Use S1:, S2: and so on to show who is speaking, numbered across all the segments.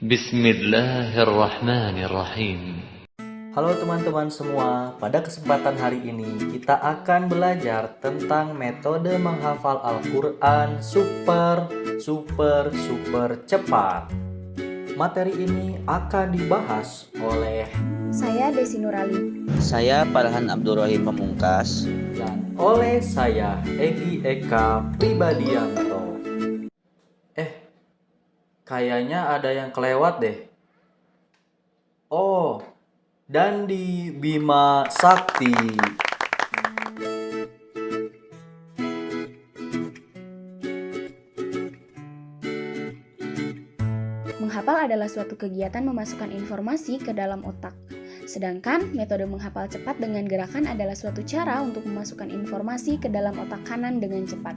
S1: Bismillahirrahmanirrahim.
S2: Halo teman-teman semua, pada kesempatan hari ini kita akan belajar tentang metode menghafal Al-Quran super cepat. Materi ini akan dibahas oleh
S3: Saya Desi Nurali.
S4: Saya Farhan Abdurrahim Pamungkas.
S2: dan oleh saya Egi Eka Pribadianto. Kayaknya ada yang kelewat deh. Oh, Dandi Bima Sakti.
S3: Menghafal adalah suatu kegiatan memasukkan informasi ke dalam otak. Sedangkan metode menghafal cepat dengan gerakan adalah suatu cara untuk memasukkan informasi ke dalam otak kanan dengan cepat.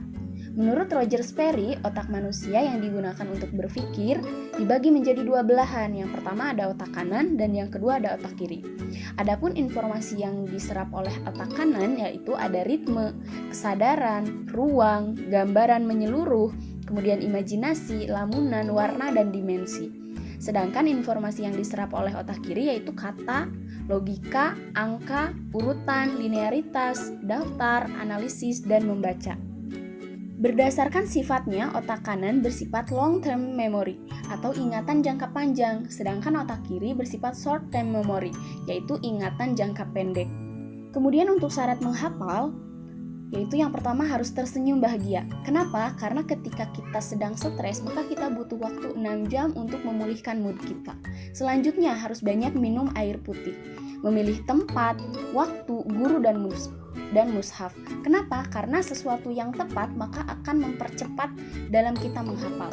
S3: Menurut Roger Sperry, otak manusia yang digunakan untuk berpikir dibagi menjadi dua belahan. Yang pertama ada otak kanan dan yang kedua ada otak kiri. Adapun informasi yang diserap oleh otak kanan yaitu ada ritme, kesadaran, ruang, gambaran menyeluruh, kemudian imajinasi, lamunan, warna, dan dimensi. Sedangkan informasi yang diserap oleh otak kiri yaitu kata, logika, angka, urutan, linearitas, daftar, analisis, dan membaca. Berdasarkan sifatnya, otak kanan bersifat long-term memory atau ingatan jangka panjang, sedangkan otak kiri bersifat short-term memory, yaitu ingatan jangka pendek. Kemudian untuk syarat menghafal, yaitu yang pertama harus tersenyum bahagia. Kenapa? Karena ketika kita sedang stres, maka kita butuh waktu 6 jam untuk memulihkan mood kita. Selanjutnya harus banyak minum air putih. Memilih tempat, waktu, guru, dan mushaf. Kenapa? Karena sesuatu yang tepat maka akan mempercepat dalam kita menghafal.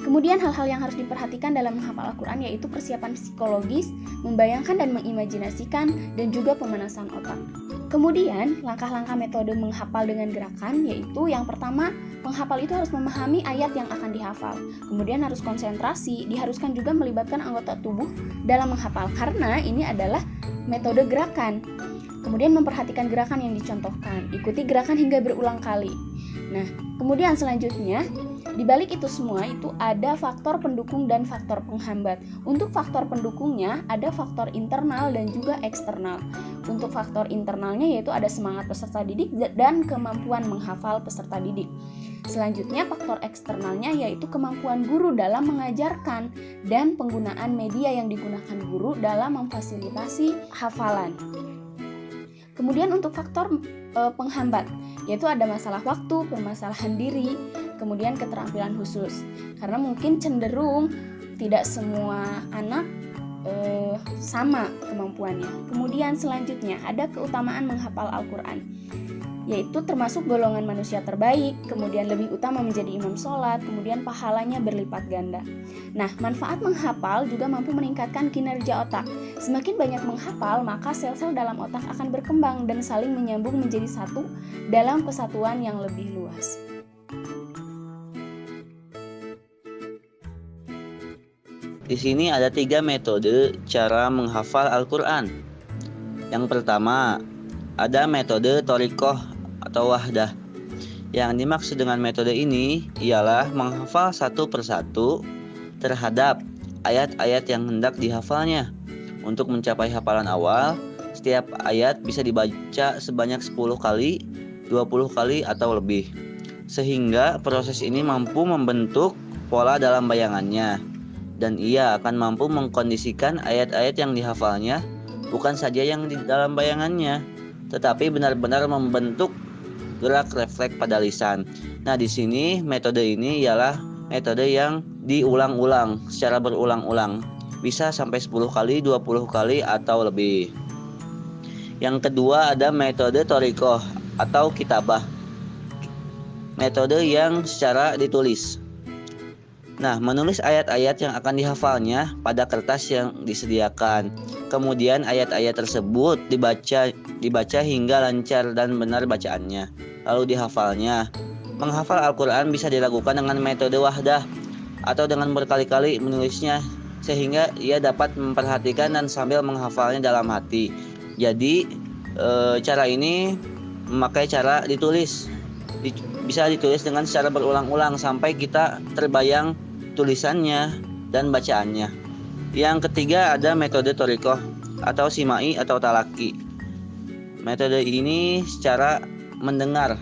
S3: Kemudian hal-hal yang harus diperhatikan dalam menghafal Al-Quran yaitu persiapan psikologis, membayangkan dan mengimajinasikan, dan juga pemanasan otak. Kemudian langkah-langkah metode menghafal dengan gerakan yaitu yang pertama, penghafal itu harus memahami ayat yang akan dihafal. Kemudian harus konsentrasi, diharuskan juga melibatkan anggota tubuh dalam menghafal karena ini adalah metode gerakan. Kemudian memperhatikan gerakan yang dicontohkan, ikuti gerakan hingga berulang kali. Nah, kemudian selanjutnya, di balik itu semua itu ada faktor pendukung dan faktor penghambat. Untuk faktor pendukungnya ada faktor internal dan juga eksternal. Untuk faktor internalnya yaitu ada semangat peserta didik dan kemampuan menghafal peserta didik. Selanjutnya faktor eksternalnya yaitu kemampuan guru dalam mengajarkan dan penggunaan media yang digunakan guru dalam memfasilitasi hafalan. Kemudian untuk faktor penghambat, yaitu ada masalah waktu, permasalahan diri, kemudian keterampilan khusus. Karena mungkin cenderung tidak semua anak sama kemampuannya. Kemudian selanjutnya ada keutamaan menghafal Al-Quran, yaitu termasuk golongan manusia terbaik, kemudian lebih utama menjadi imam sholat, kemudian pahalanya berlipat ganda. Nah, manfaat menghafal juga mampu meningkatkan kinerja otak. Semakin banyak menghafal, maka sel-sel dalam otak akan berkembang dan saling menyambung menjadi satu dalam kesatuan yang lebih luas.
S4: Di sini ada 3 metode cara menghafal Al-Quran. Yang pertama, ada metode thoriqoh atau wahdah. Yang dimaksud dengan metode ini ialah menghafal satu persatu terhadap ayat-ayat yang hendak dihafalnya. Untuk mencapai hafalan awal, setiap ayat bisa dibaca sebanyak 10 kali, 20 kali, atau lebih. Sehingga proses ini mampu membentuk pola dalam bayangannya. Dan ia akan mampu mengkondisikan ayat-ayat yang dihafalnya bukan saja yang di dalam bayangannya, tetapi benar-benar membentuk gerak refleks pada lisan. Nah, di sini metode ini ialah metode yang diulang-ulang secara berulang-ulang. Bisa sampai 10 kali, 20 kali, atau lebih. Yang kedua ada metode thoriqoh atau kitabah. Metode yang secara ditulis. Nah, menulis ayat-ayat yang akan dihafalnya pada kertas yang disediakan. Kemudian ayat-ayat tersebut dibaca hingga lancar dan benar bacaannya. Lalu dihafalnya. Menghafal Al-Quran bisa dilakukan dengan metode wahdah atau dengan berkali-kali menulisnya sehingga ia dapat memperhatikan dan sambil menghafalnya dalam hati. Jadi cara ini memakai cara ditulis. Bisa ditulis dengan secara berulang-ulang sampai kita terbayang tulisannya dan bacaannya. Yang ketiga ada metode thoriqoh atau simai atau talaki. Metode ini secara mendengar.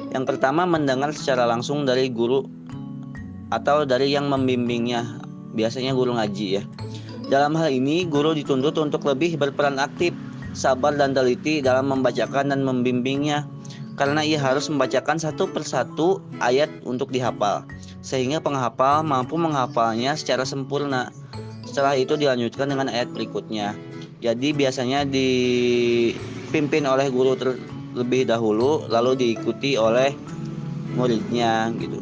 S4: Yang pertama mendengar secara langsung dari guru atau dari yang membimbingnya, biasanya guru ngaji ya. Dalam hal ini guru dituntut untuk lebih berperan aktif, sabar dan teliti dalam membacakan dan membimbingnya, karena ia harus membacakan satu persatu ayat untuk dihafal, sehingga penghafal mampu menghafalnya secara sempurna. Setelah itu dilanjutkan dengan ayat berikutnya. Jadi biasanya dipimpin oleh guru terlebih dahulu, lalu diikuti oleh muridnya gitu.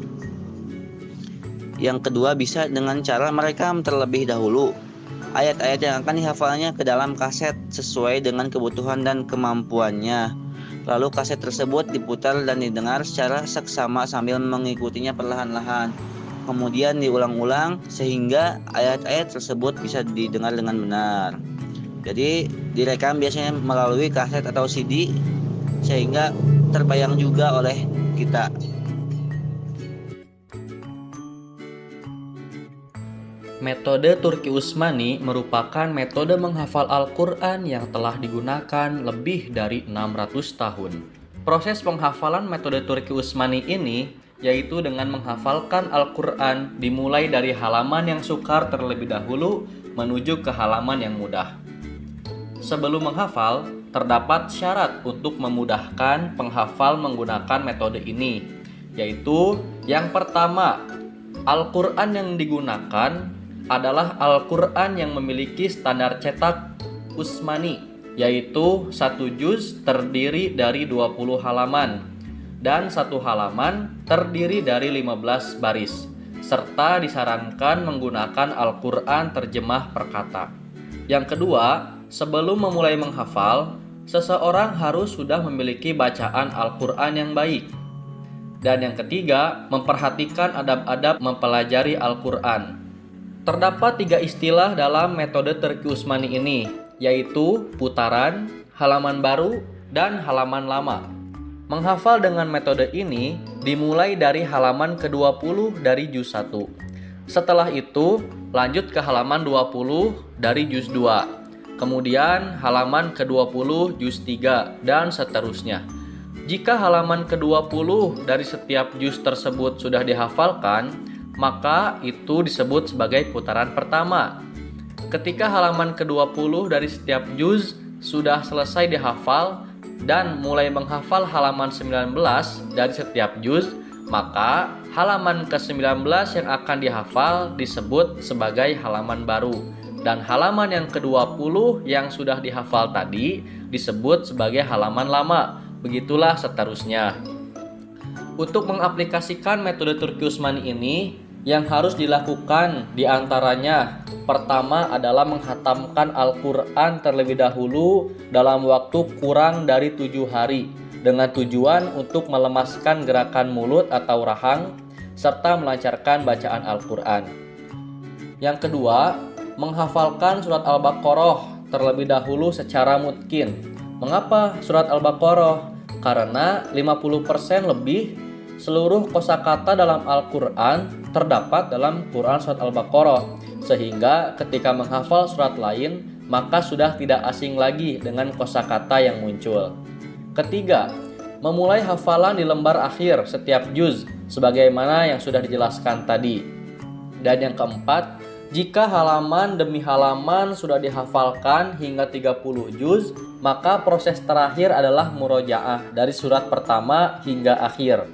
S4: Yang kedua bisa dengan cara merekam terlebih dahulu ayat-ayat yang akan dihafalnya ke dalam kaset sesuai dengan kebutuhan dan kemampuannya. Lalu kaset tersebut diputar dan didengar secara seksama sambil mengikutinya perlahan-lahan. Kemudian diulang-ulang sehingga ayat-ayat tersebut bisa didengar dengan benar. Jadi direkam biasanya melalui kaset atau CD sehingga terbayang juga oleh kita.
S2: Metode Turki Utsmani merupakan metode menghafal Al-Quran yang telah digunakan lebih dari 600 tahun. Proses penghafalan metode Turki Utsmani ini yaitu dengan menghafalkan Al-Quran dimulai dari halaman yang sukar terlebih dahulu menuju ke halaman yang mudah. Sebelum menghafal, terdapat syarat untuk memudahkan penghafal menggunakan metode ini, yaitu yang pertama, Al-Quran yang digunakan adalah Al-Quran yang memiliki standar cetak Utsmani, yaitu 1 juz terdiri dari 20 halaman dan 1 halaman terdiri dari 15 baris, serta disarankan menggunakan Al-Quran terjemah perkata. Yang kedua, sebelum memulai menghafal, seseorang harus sudah memiliki bacaan Al-Quran yang baik. Dan yang ketiga, memperhatikan adab-adab mempelajari Al-Quran. Terdapat 3 istilah dalam metode Turki Utsmani ini, yaitu putaran, halaman baru, dan halaman lama. Menghafal dengan metode ini dimulai dari halaman ke-20 dari juz 1. Setelah itu, lanjut ke halaman 20 dari juz 2. Kemudian halaman ke-20 juz 3 dan seterusnya. Jika halaman ke-20 dari setiap juz tersebut sudah dihafalkan, maka itu disebut sebagai putaran pertama. Ketika halaman ke-20 dari setiap juz sudah selesai dihafal dan mulai menghafal halaman 19 dari setiap juz, maka halaman ke-19 yang akan dihafal disebut sebagai halaman baru, dan halaman yang ke-20 yang sudah dihafal tadi disebut sebagai halaman lama. Begitulah seterusnya. Untuk mengaplikasikan metode Turki Utsmani ini, yang harus dilakukan diantaranya pertama adalah menghatamkan Al-Quran terlebih dahulu dalam waktu kurang dari 7 hari dengan tujuan untuk melemaskan gerakan mulut atau rahang serta melancarkan bacaan Al-Quran. Yang kedua, menghafalkan surat Al-Baqarah terlebih dahulu secara mutqin. Mengapa surat Al-Baqarah? Karena 50% lebih seluruh kosakata dalam Al-Quran terdapat dalam Quran surat Al-Baqarah, sehingga ketika menghafal surat lain maka sudah tidak asing lagi dengan kosakata yang muncul. Ketiga, memulai hafalan di lembar akhir setiap juz sebagaimana yang sudah dijelaskan tadi. Dan yang keempat, jika halaman demi halaman sudah dihafalkan hingga 30 juz, maka proses terakhir adalah murojaah dari surat pertama hingga akhir.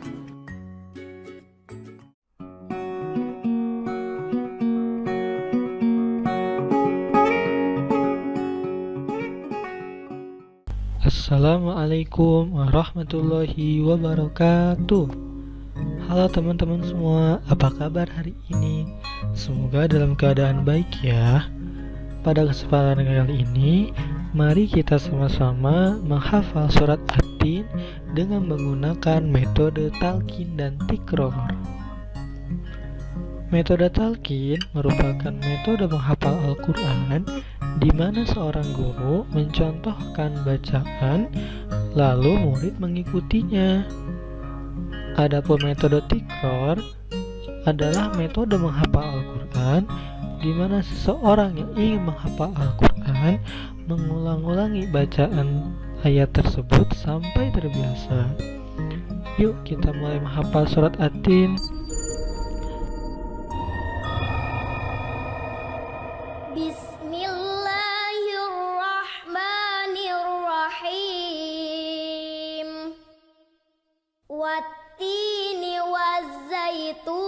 S5: Assalamualaikum warahmatullahi wabarakatuh. Halo teman-teman semua, apa kabar hari ini? Semoga dalam keadaan baik ya. Pada kesempatan kali ini, mari kita sama-sama menghafal surat At-Tin dengan menggunakan metode talqin dan tikror. Metode talqin merupakan metode menghafal Al-Quran di mana seorang guru mencontohkan bacaan lalu murid mengikutinya. Adapun metode tikror adalah metode menghafal Al-Quran di mana seseorang yang ingin menghafal Al-Quran mengulang-ulangi bacaan ayat tersebut sampai terbiasa. Yuk kita mulai menghafal surat At-Tin.
S6: Bismillahirrahmanirrahim. Wattini wazzaitun.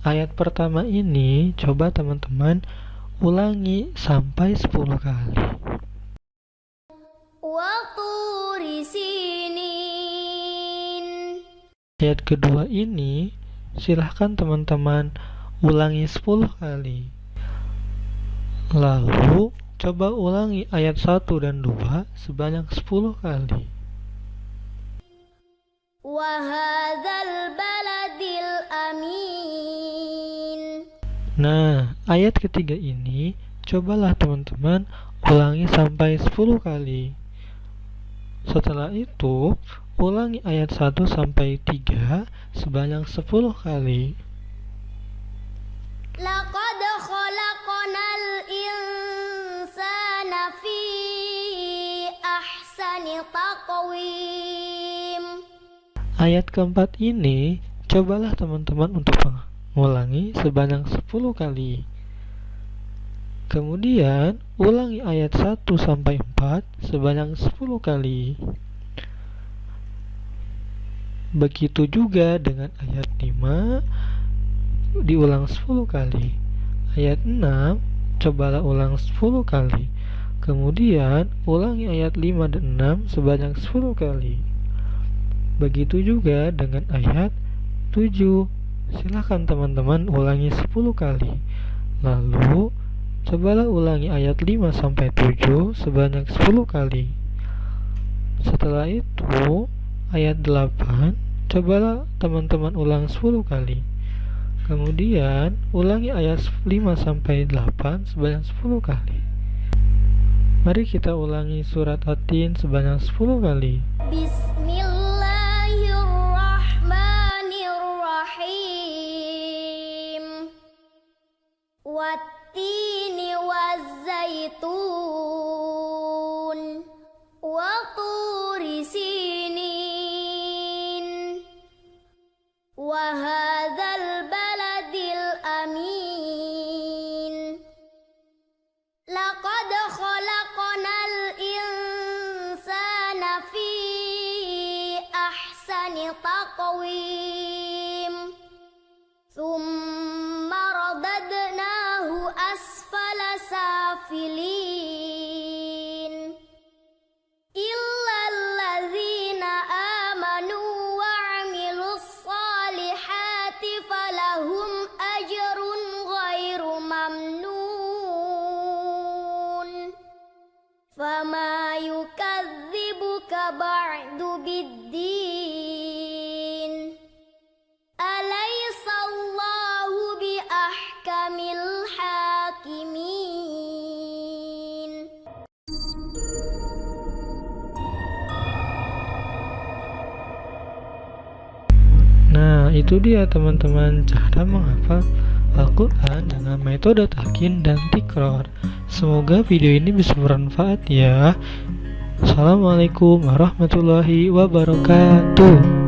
S5: Ayat pertama ini coba teman-teman ulangi sampai 10 kali.
S6: Wa turi sinin.
S5: Ayat kedua ini silahkan teman-teman ulangi 10 kali. Lalu coba ulangi ayat 1 dan 2 sebanyak 10 kali.
S6: Wa hadzal baladil amin.
S5: Nah, ayat ketiga ini cobalah teman-teman ulangi sampai 10 kali. Setelah itu, ulangi ayat 1 sampai 3 sebanyak 10 kali.
S6: Laqad khalaqnal insana fi ahsani taqwim.
S5: Ayat keempat ini cobalah teman-teman untuk mengulangi sebanyak 10 kali. Kemudian ulangi ayat 1 sampai 4 sebanyak 10 kali. Begitu juga dengan ayat 5 diulang 10 kali. Ayat 6 cobalah ulang 10 kali. Kemudian ulangi ayat 5 dan 6 sebanyak 10 kali. Begitu juga dengan ayat 7. Silakan teman-teman ulangi 10 kali. Lalu cobalah ulangi ayat 5 sampai 7 sebanyak 10 kali. Setelah itu ayat 8 cobalah teman-teman ulang 10 kali. Kemudian ulangi ayat 5 sampai 8 sebanyak 10 kali. Mari kita ulangi surat At-Tin sebanyak 10 kali.
S6: Bismillahirrahmanirrahim. Wattini wazzaitun. Wa turi sinin. Wa hadzal baladil amin. Laqad khalaqnal insana fi ahsani taqwim. Thumma radadnahu asfala safilin. Illa alladzina amanu wa 'amilus salihati falahum ajrun ghairu mamnun. Fama yukadzibuka ba'du biddin. Alaisallahu bi ahkamil hakimin.
S5: Nah, itu dia teman-teman cara menghafal Al-Quran dengan metode talqin dan tikror. Semoga video ini bisa bermanfaat ya. Assalamualaikum warahmatullahi wabarakatuh.